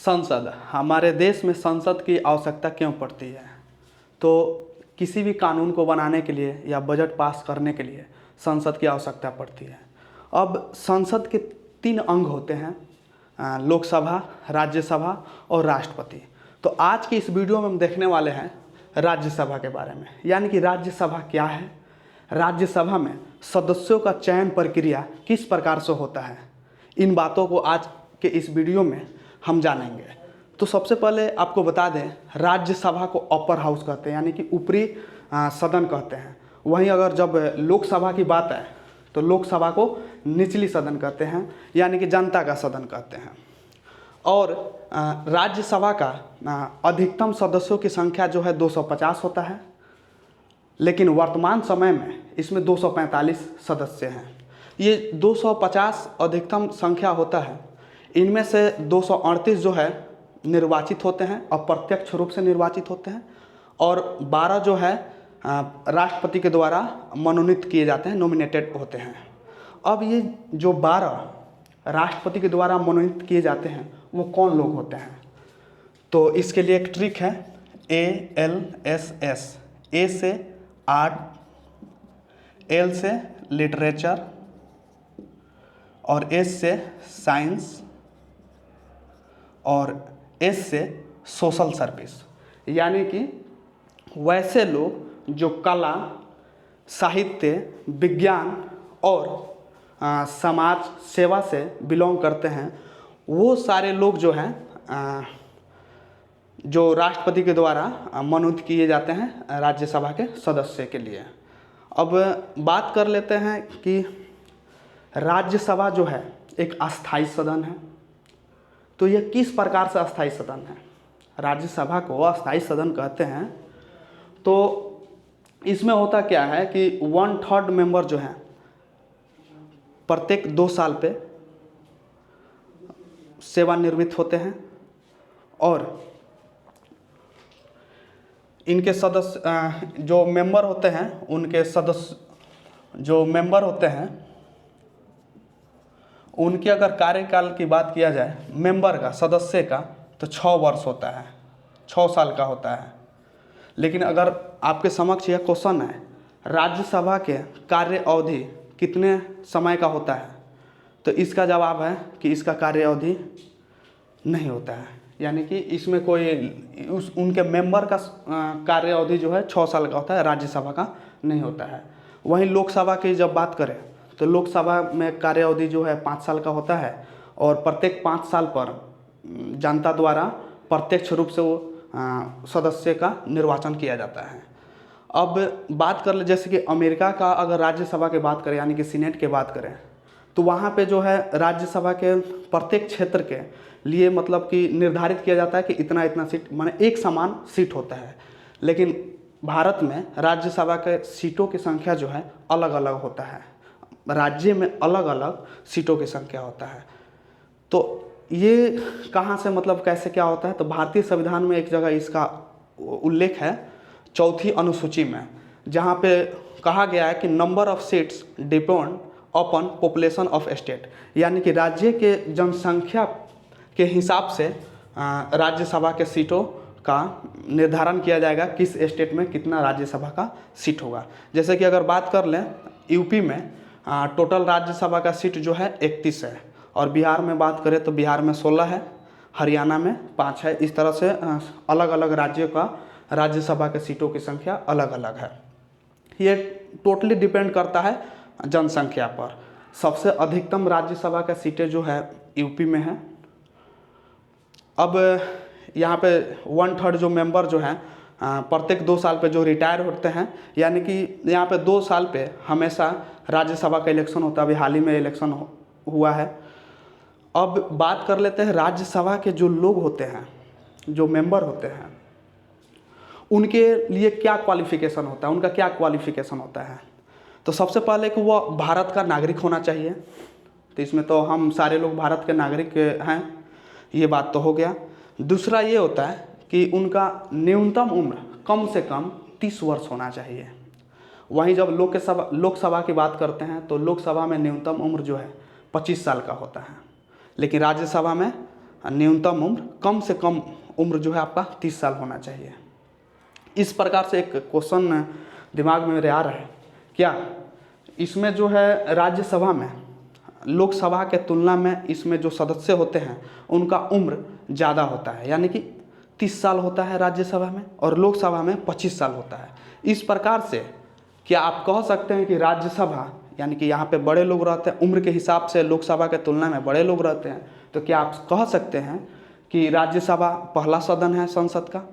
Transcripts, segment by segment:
संसद, हमारे देश में संसद की आवश्यकता क्यों पड़ती है? तो किसी भी कानून को बनाने के लिए या बजट पास करने के लिए संसद की आवश्यकता पड़ती है। अब संसद के 3 अंग होते हैं, लोकसभा, राज्यसभा और राष्ट्रपति। तो आज की इस वीडियो में हम देखने वाले हैं राज्यसभा के बारे में, यानी कि राज्यसभा क्या है, राज्यसभा में सदस्यों का चयन प्रक्रिया किस प्रकार से होता है। इन बातों को आज के इस वीडियो में हम जानेंगे। तो सबसे पहले आपको बता दें, राज्यसभा को अपर हाउस कहते हैं, यानी कि ऊपरी सदन कहते हैं। वहीं अगर जब लोकसभा की बात आए तो लोकसभा को निचली सदन कहते हैं, यानी कि जनता का सदन कहते हैं। और राज्यसभा का अधिकतम सदस्यों की संख्या जो है 250 होता है, लेकिन वर्तमान समय में इसमें 245 सदस्य हैं। ये 250 अधिकतम संख्या होता है, इनमें से 238 जो है निर्वाचित होते हैं, अप्रत्यक्ष रूप से निर्वाचित होते हैं, और 12 जो है राष्ट्रपति के द्वारा मनोनीत किए जाते हैं, नॉमिनेटेड होते हैं। अब ये जो 12 राष्ट्रपति के द्वारा मनोनीत किए जाते हैं वो कौन लोग होते हैं? तो इसके लिए एक ट्रिक है, ALSS। ए से आर्ट, एल से लिटरेचर और एस से साइंस और एस से सोशल सर्विस, यानी कि वैसे लोग जो कला, साहित्य, विज्ञान और समाज सेवा से बिलोंग करते हैं, वो सारे लोग जो हैं जो राष्ट्रपति के द्वारा मनोनीत किए जाते हैं राज्यसभा के सदस्य के लिए। अब बात कर लेते हैं कि राज्यसभा जो है एक अस्थाई सदन है। तो यह किस प्रकार से अस्थाई सदन है? राज्यसभा को अस्थाई सदन कहते हैं। तो इसमें होता क्या है कि 1/3 मेंबर जो हैं प्रत्येक 2 साल पे सेवानिवृत्त होते हैं, और इनके सदस्य जो मेंबर होते हैं, उनके सदस्य जो मेंबर होते हैं, उनके अगर कार्यकाल की बात किया जाए मेंबर का, सदस्य का, तो 6 वर्ष होता है, 6 साल का होता है। लेकिन अगर आपके समक्ष यह क्वेश्चन है, राज्यसभा के कार्य अवधि कितने समय का होता है, तो इसका जवाब है कि इसका कार्य अवधि नहीं होता है, यानी कि इसमें कोई उनके मेंबर का कार्य अवधि जो है 6 साल का होता है, राज्यसभा का नहीं होता है। वहीं लोकसभा की जब बात करें तो लोकसभा में कार्य अवधि जो है 5 साल का होता है, और प्रत्येक 5 साल पर जनता द्वारा प्रत्यक्ष रूप से वो सदस्य का निर्वाचन किया जाता है। अब बात कर ले, जैसे कि अमेरिका का अगर राज्यसभा की बात करें, यानी कि सीनेट की बात करें, तो वहाँ पे जो है राज्यसभा के प्रत्येक क्षेत्र के लिए मतलब कि निर्धारित किया जाता है कि इतना इतना सीट, माने एक समान सीट होता है। लेकिन भारत में राज्यसभा के सीटों की संख्या जो है अलग अलग होता है, राज्य में अलग अलग सीटों की संख्या होता है। तो ये कहाँ से, मतलब कैसे क्या होता है? तो भारतीय संविधान में एक जगह इसका उल्लेख है, 4वीं अनुसूची में, जहाँ पे कहा गया है कि number of seats depend upon population of state, यानी कि राज्य के जनसंख्या के हिसाब से राज्यसभा के सीटों का निर्धारण किया जाएगा, किस स्टेट में कितना राज्यसभा का सीट होगा। जैसे कि अगर बात कर लें, यूपी में टोटल राज्यसभा का सीट जो है 31 है, और बिहार में बात करें तो बिहार में 16 है, हरियाणा में 5 है। इस तरह से अलग अलग राज्यों का राज्यसभा के सीटों की संख्या अलग अलग है। ये टोटली डिपेंड करता है जनसंख्या पर। सबसे अधिकतम राज्यसभा का सीटें जो है यूपी में है। अब यहाँ पे 1/3 जो मेंबर जो हैं प्रत्येक 2 साल पे जो रिटायर होते हैं, यानी कि यहाँ पे 2 साल पे हमेशा राज्यसभा का इलेक्शन होता है। अभी हाल ही में इलेक्शन हुआ है। अब बात कर लेते हैं राज्यसभा के जो लोग होते हैं, जो मेंबर होते हैं, उनके लिए क्या क्वालिफिकेशन होता है, उनका क्या क्वालिफिकेशन होता है? तो सबसे पहले कि वो भारत का नागरिक होना चाहिए। तो इसमें तो हम सारे लोग भारत के नागरिक हैं, ये बात तो हो गया। दूसरा ये होता है कि उनका न्यूनतम उम्र कम से कम 30 वर्ष होना चाहिए। वहीं जब लोकसभा की बात करते हैं तो लोकसभा में न्यूनतम उम्र जो है 25 साल का होता है, लेकिन राज्यसभा में न्यूनतम उम्र, कम से कम उम्र जो है आपका 30 साल होना चाहिए। इस प्रकार से एक क्वेश्चन दिमाग में मेरे आ रहा है, क्या इसमें जो है राज्यसभा में लोकसभा के तुलना में इसमें जो सदस्य होते हैं उनका उम्र ज़्यादा होता है, यानी कि 30 साल होता है राज्यसभा में और लोकसभा में 25 साल होता है। इस प्रकार से क्या आप कह सकते हैं कि राज्यसभा, यानी कि यहाँ पे बड़े लोग रहते हैं उम्र के हिसाब से, लोकसभा के तुलना में बड़े लोग रहते हैं, तो क्या आप कह सकते हैं कि राज्यसभा पहला सदन है संसद का?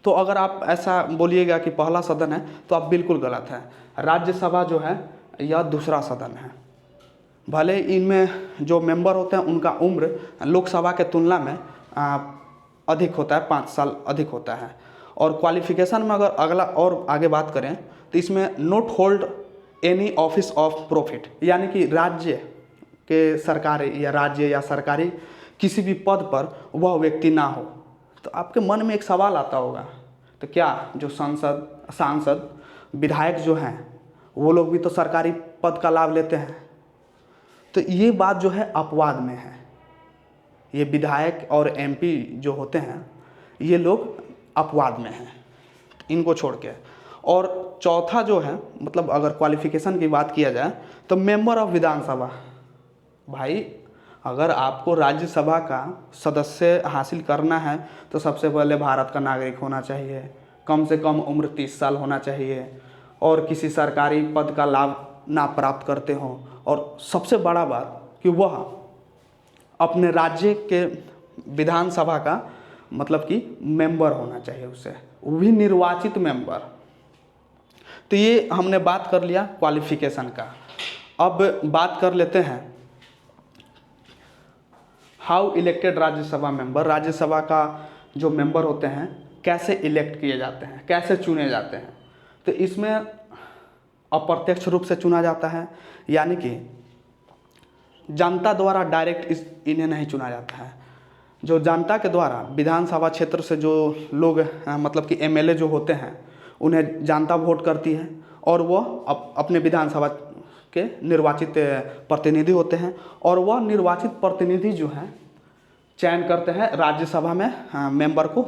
तो अगर आप ऐसा बोलिएगा कि पहला सदन है तो आप बिल्कुल गलत है। राज्यसभा जो है यह दूसरा सदन है। भले इनमें जो मेंबर होते हैं उनका उम्र लोकसभा के तुलना में अधिक होता है, 5 साल अधिक होता है। और क्वालिफिकेशन में अगर अगला और आगे बात करें तो इसमें not hold any office of profit, यानी कि राज्य के सरकारी या राज्य या सरकारी किसी भी पद पर वह व्यक्ति ना हो। तो आपके मन में एक सवाल आता होगा, तो क्या जो सांसद विधायक जो हैं वो लोग भी तो सरकारी पद का लाभ लेते हैं? तो ये बात जो है अपवाद में है। ये विधायक और एमपी जो होते हैं ये लोग अपवाद में हैं, इनको छोड़ के। और चौथा जो है, मतलब अगर क्वालिफिकेशन की बात किया जाए तो मेंबर ऑफ विधानसभा। भाई अगर आपको राज्यसभा का सदस्य हासिल करना है तो सबसे पहले भारत का नागरिक होना चाहिए, कम से कम उम्र 30 साल होना चाहिए और किसी सरकारी पद का लाभ ना प्राप्त करते हों, और सबसे बड़ा बात कि वह अपने राज्य के विधानसभा का मतलब कि मेंबर होना चाहिए उसे, वो भी निर्वाचित मेंबर। तो ये हमने बात कर लिया क्वालिफिकेशन का। अब बात कर लेते हैं how elected Rajya Sabha member, Rajya Sabha का जो मेंबर होते हैं कैसे इलेक्ट किए जाते हैं, कैसे चुने जाते हैं। तो इसमें अप्रत्यक्ष रूप से चुना जाता है, यानी कि जनता द्वारा डायरेक्ट इन्हें नहीं चुना जाता है। जो जनता के द्वारा विधानसभा क्षेत्र से जो लोग मतलब कि एमएलए जो होते हैं उन्हें जनता वोट करती है और वह अपने विधानसभा के निर्वाचित प्रतिनिधि होते हैं, और वह निर्वाचित प्रतिनिधि जो हैं चयन करते हैं राज्यसभा में मेंबर को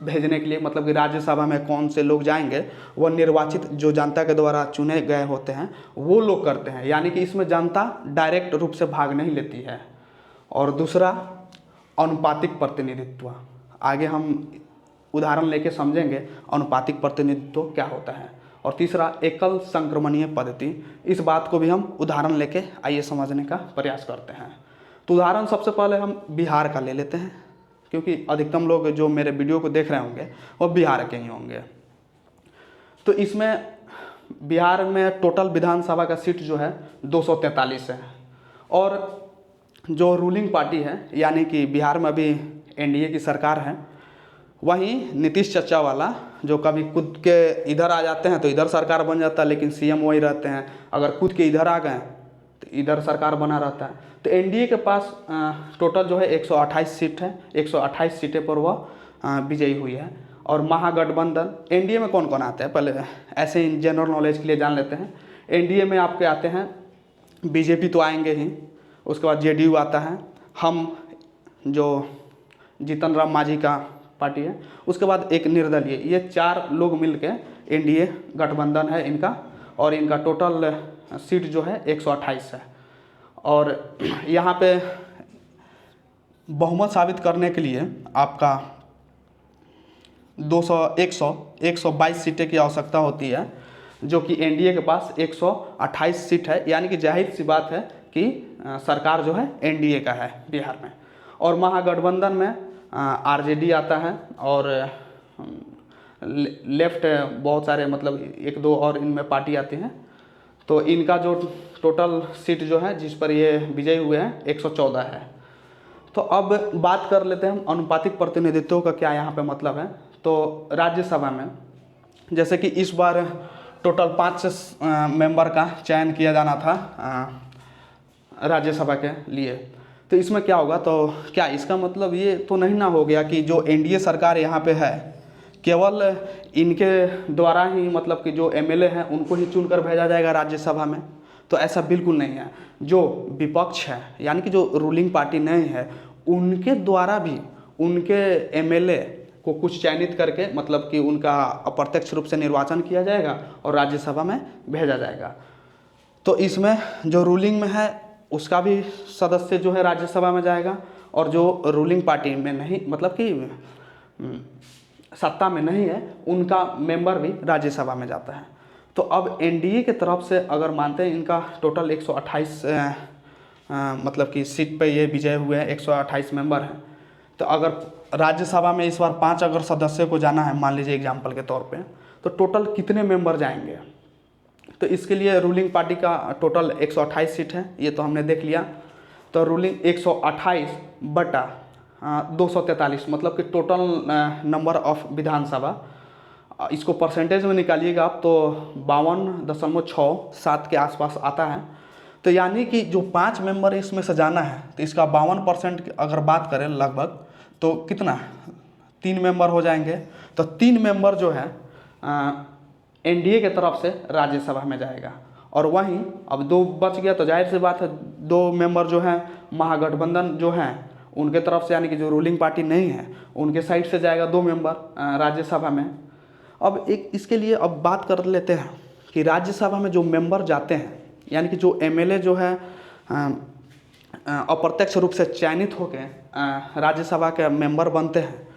भेजने के लिए। मतलब कि राज्यसभा में कौन से लोग जाएंगे वह निर्वाचित जो जनता के द्वारा चुने गए होते हैं वो लोग करते हैं, यानी कि इसमें जनता डायरेक्ट रूप से भाग नहीं लेती है। और दूसरा अनुपातिक प्रतिनिधित्व, आगे हम उदाहरण लेके समझेंगे अनुपातिक प्रतिनिधित्व क्या होता है। और तीसरा एकल संक्रमणीय पद्धति, इस बात को भी हम उदाहरण लेके आइए समझने का प्रयास करते हैं। तो उदाहरण सबसे पहले हम बिहार का ले लेते हैं, क्योंकि अधिकतम लोग जो मेरे वीडियो को देख रहे होंगे वो बिहार के ही होंगे। तो इसमें बिहार में टोटल विधानसभा का सीट जो है 243 है, और जो रूलिंग पार्टी है यानी कि बिहार में अभी एनडीए की सरकार है, वहीं नीतीश चाचा वाला जो कभी कूद के इधर आ जाते हैं तो इधर सरकार बन जाता है, लेकिन सीएम वही रहते हैं। अगर कूद के इधर आ गए तो इधर सरकार बना रहता है। तो एनडीए के पास टोटल जो है 128 सीट है, 128 सीटें पर वह विजयी हुई है। और महागठबंधन, एनडीए में कौन कौन आता है पहले ऐसे ही जनरल नॉलेज के लिए जान लेते हैं। एनडीए में आपके आते हैं बीजेपी तो आएंगे ही, उसके बाद जेडीयू आता है, हम जो जीतन राम मांझी का पार्टी है, उसके बाद एक निर्दलीय, ये 4 लोग मिलके एनडीए गठबंधन है इनका, और इनका टोटल सीट जो है 128 है। और यहाँ पे बहुमत साबित करने के लिए आपका 122 सीटें की आवश्यकता होती है, जो कि एनडीए के पास 128 सीट है, यानी कि जाहिर सी बात है कि सरकार जो है एनडीए का है बिहार में। और महागठबंधन में आरजेडी आता है, और लेफ्ट बहुत सारे मतलब 1-2 और इनमें पार्टी आती हैं। तो इनका जो टोटल सीट जो है जिस पर ये विजयी हुए हैं 114 है। तो अब बात कर लेते हैं हम अनुपातिक प्रतिनिधित्व का क्या यहाँ पे मतलब है। तो राज्यसभा में जैसे कि इस बार टोटल 5 मेंबर का चयन किया जाना था राज्यसभा के लिए, तो इसमें क्या होगा, तो क्या इसका मतलब ये तो नहीं ना हो गया कि जो एनडीए सरकार यहाँ पे है केवल इनके द्वारा ही मतलब कि जो एमएलए हैं उनको ही चुनकर भेजा जाएगा राज्यसभा में? तो ऐसा बिल्कुल नहीं है। जो विपक्ष है यानी कि जो रूलिंग पार्टी नहीं है उनके द्वारा भी उनके एमएलए को कुछ चयनित करके मतलब कि उनका अप्रत्यक्ष रूप से निर्वाचन किया जाएगा और राज्यसभा में भेजा जाएगा। तो इसमें जो रूलिंग में है उसका भी सदस्य जो है राज्यसभा में जाएगा, और जो रूलिंग पार्टी में नहीं मतलब कि सत्ता में नहीं है उनका मेंबर भी राज्यसभा में जाता है। तो अब एनडीए के तरफ से अगर मानते हैं इनका टोटल 128 मतलब कि सीट पे ये विजय हुए हैं, 128 मेंबर हैं। तो अगर राज्यसभा में इस बार 5 अगर सदस्य को जाना है, मान लीजिए एग्जाम्पल के तौर पे, तो टोटल कितने मेंबर जाएंगे? तो इसके लिए रूलिंग पार्टी का टोटल 128 सीट है, ये तो हमने देख लिया। तो रूलिंग 128 बटा 243 मतलब कि टोटल नंबर ऑफ विधानसभा, इसको परसेंटेज में निकालिएगा आप तो 52.67 के आसपास आता है। तो यानी कि जो 5 मेंबर इसमें से जाना है तो इसका 52% अगर बात करें लगभग, तो कितना 3 मेंबर हो जाएंगे। तो 3 मेंबर जो है एनडीए के तरफ से राज्यसभा में जाएगा, और वहीं अब 2 बच गया तो जाहिर सी बात है 2 मेंबर जो हैं महागठबंधन जो हैं उनके तरफ से, यानी कि जो रूलिंग पार्टी नहीं है उनके साइड से जाएगा 2 मेंबर राज्यसभा में। अब एक इसके लिए अब बात कर लेते हैं कि राज्यसभा में जो मेंबर जाते हैं, यानी कि जो एमएलए जो है अप्रत्यक्ष रूप से चयनित होकर राज्यसभा के मेंबर बनते हैं,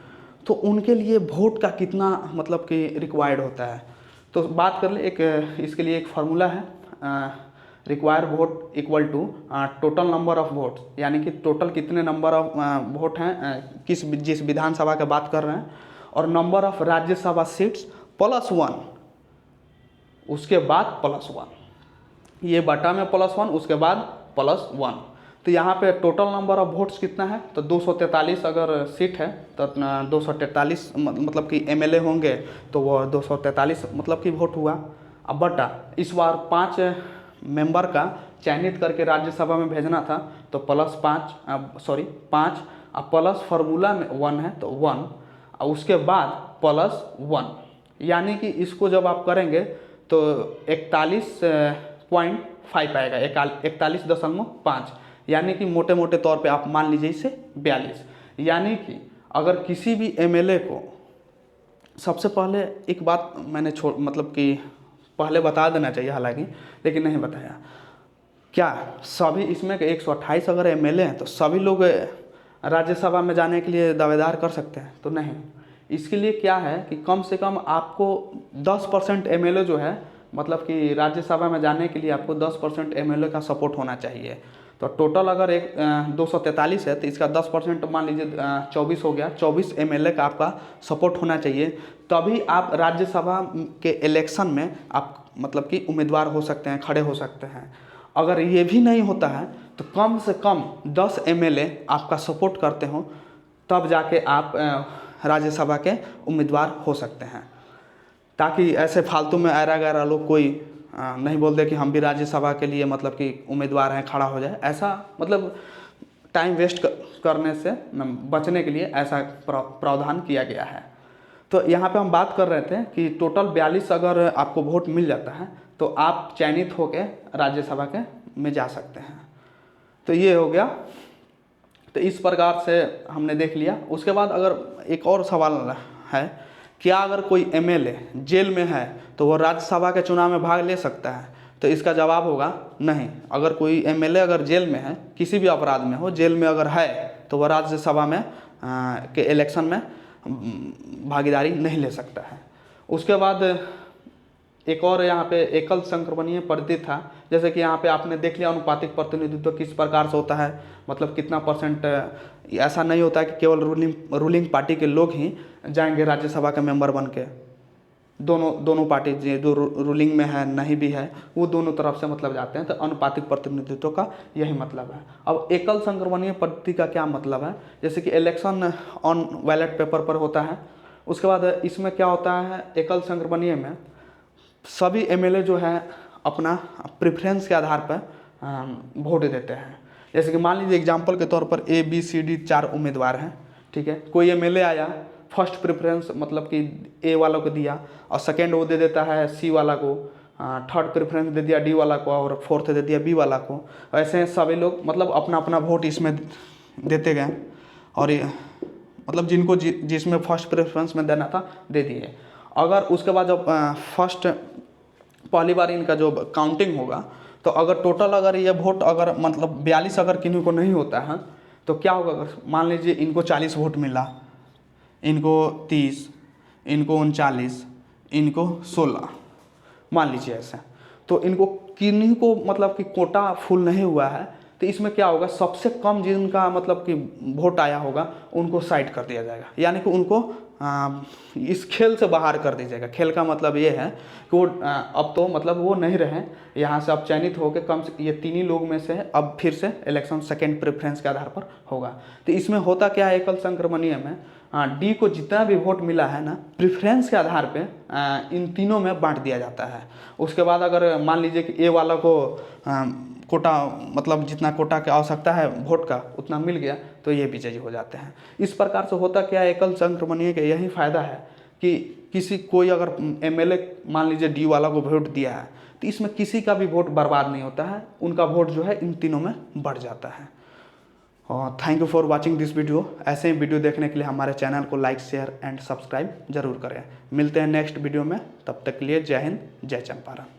तो उनके लिए वोट का कितना मतलब कि रिक्वायर्ड होता है। तो बात कर ले, एक इसके लिए एक फार्मूला है, require vote equal to total number of vote, यानी कि टोटल कितने नंबर ऑफ वोट हैं जिस विधानसभा की बात कर रहे हैं, और नंबर ऑफ राज्यसभा सीट्स +1, उसके बाद +1, ये बटा में +1 उसके बाद +1। तो यहाँ पे टोटल नंबर ऑफ वोट्स कितना है, तो 243 अगर सीट है तो 243 मतलब कि एमएलए होंगे तो वो 243 मतलब कि वोट हुआ। अब बटा इस बार 5 मेंबर का चयनित करके राज्यसभा में भेजना था तो +5 अब प्लस फार्मूला में 1 है तो 1, और उसके बाद +1, यानी कि इसको जब आप करेंगे तो 41.5 आएगा, 41.5, यानी कि मोटे मोटे तौर पे आप मान लीजिए इसे 42। यानी कि अगर किसी भी एमएलए को, सबसे पहले एक बात मैंने मतलब कि पहले बता देना चाहिए हालांकि, लेकिन नहीं बताया, क्या सभी इसमें 128 अगर एमएलए हैं तो सभी लोग राज्यसभा में जाने के लिए दावेदार कर सकते हैं? तो नहीं। इसके लिए क्या है कि कम से कम आपको 10% एमएलए जो है, मतलब कि राज्यसभा में जाने के लिए आपको 10% एमएलए का सपोर्ट होना चाहिए। तो टोटल अगर 243 है तो इसका 10% मान लीजिए 24 हो गया, 24 एमएलए का आपका सपोर्ट होना चाहिए, तभी आप राज्यसभा के इलेक्शन में आप मतलब कि उम्मीदवार हो सकते हैं, खड़े हो सकते हैं। अगर ये भी नहीं होता है तो कम से कम 10 एमएलए आपका सपोर्ट करते हो तब जाके आप राज्यसभा के उम्मीदवार हो सकते हैं, ताकि ऐसे फालतू में ऐरा गैरा लोग कोई नहीं बोल दे कि हम भी राज्यसभा के लिए मतलब कि उम्मीदवार हैं, खड़ा हो जाए। ऐसा मतलब टाइम वेस्ट करने से बचने के लिए ऐसा प्रावधान किया गया है। तो यहाँ पे हम बात कर रहे थे कि टोटल 42 अगर आपको वोट मिल जाता है तो आप चयनित होकर राज्यसभा के में जा सकते हैं। तो ये हो गया। तो इस प्रकार से हमने देख लिया। उसके बाद अगर एक और सवाल है, क्या अगर कोई एमएलए जेल में है तो वो राज्यसभा के चुनाव में भाग ले सकता है? तो इसका जवाब होगा नहीं। अगर कोई एमएलए अगर जेल में है, किसी भी अपराध में हो, जेल में अगर है तो वह राज्यसभा में के इलेक्शन में भागीदारी नहीं ले सकता है। उसके बाद एक और यहाँ पे एकल संक्रमणीय पद्धति था, जैसे कि यहाँ पे आपने देख लिया अनुपातिक प्रतिनिधित्व किस प्रकार से होता है, मतलब कितना परसेंट, ऐसा नहीं होता है कि केवल रूलिंग पार्टी के लोग ही जाएंगे राज्यसभा के मेंबर बन के। दोनों पार्टी जो रूलिंग में है नहीं भी है वो दोनों तरफ से मतलब जाते हैं। तो अनुपातिक प्रतिनिधित्व का यही मतलब है। अब एकल संक्रमणीय पद्धति का क्या मतलब है, जैसे कि इलेक्शन ऑन बैलेट पेपर पर होता है। उसके बाद इसमें क्या होता है, एकल संक्रमणीय में सभी एमएलए जो है अपना प्रेफरेंस के आधार पर वोट देते हैं। जैसे कि मान लीजिए एग्जांपल के तौर पर ABCD 4 उम्मीदवार हैं, ठीक है। कोई एमएलए आया, फर्स्ट प्रेफरेंस मतलब कि A वाला को दिया, और सेकेंड वो दे देता है C वाला को, थर्ड प्रेफरेंस दे दिया D वाला को, और फोर्थ दे दिया B वाला को। ऐसे सभी लोग मतलब अपना अपना वोट इसमें देते गए। और ये मतलब जिनको जिसमें फर्स्ट प्रेफरेंस में देना था दे दिए। अगर उसके बाद जब फर्स्ट पहली बार इनका जो काउंटिंग होगा तो अगर टोटल अगर ये वोट अगर मतलब 42 अगर किन्हीं को नहीं होता है तो क्या होगा, अगर मान लीजिए इनको 40 वोट मिला, इनको 30, इनको 39, इनको 16, मान लीजिए ऐसा, तो इनको किन्हीं को मतलब कि कोटा फुल नहीं हुआ है तो इसमें क्या होगा, सबसे कम जिनका मतलब कि वोट आया होगा उनको साइड कर दिया जाएगा, यानी कि उनको इस खेल से बाहर कर दिया जाएगा। खेल का मतलब ये है कि वो अब तो मतलब वो नहीं रहे यहाँ से, अब चयनित होकर कम से ये 3 ही लोग में से अब फिर से इलेक्शन सेकेंड प्रेफरेंस के आधार पर होगा। तो इसमें होता क्या है, एकल संक्रमणीय में डी को जितना भी वोट मिला है ना प्रेफरेंस के आधार पे इन तीनों में बांट दिया जाता है। उसके बाद अगर मान लीजिए कि ए वाला को कोटा मतलब जितना कोटा की आवश्यकता है वोट का उतना मिल गया तो ये विजयी हो जाते हैं। इस प्रकार से होता क्या है, एकल संक्रमणीय का यही फायदा है कि किसी कोई अगर एमएलए मान लीजिए डी वाला को वोट दिया है तो इसमें किसी का भी वोट बर्बाद नहीं होता है, उनका वोट जो है इन तीनों में बढ़ जाता है। और thank you for watching this video. ऐसे ही वीडियो देखने के लिए हमारे चैनल को लाइक शेयर एंड सब्सक्राइब जरूर करें। मिलते हैं नेक्स्ट वीडियो में, तब तक के लिए जय हिंद, जय चंपारण।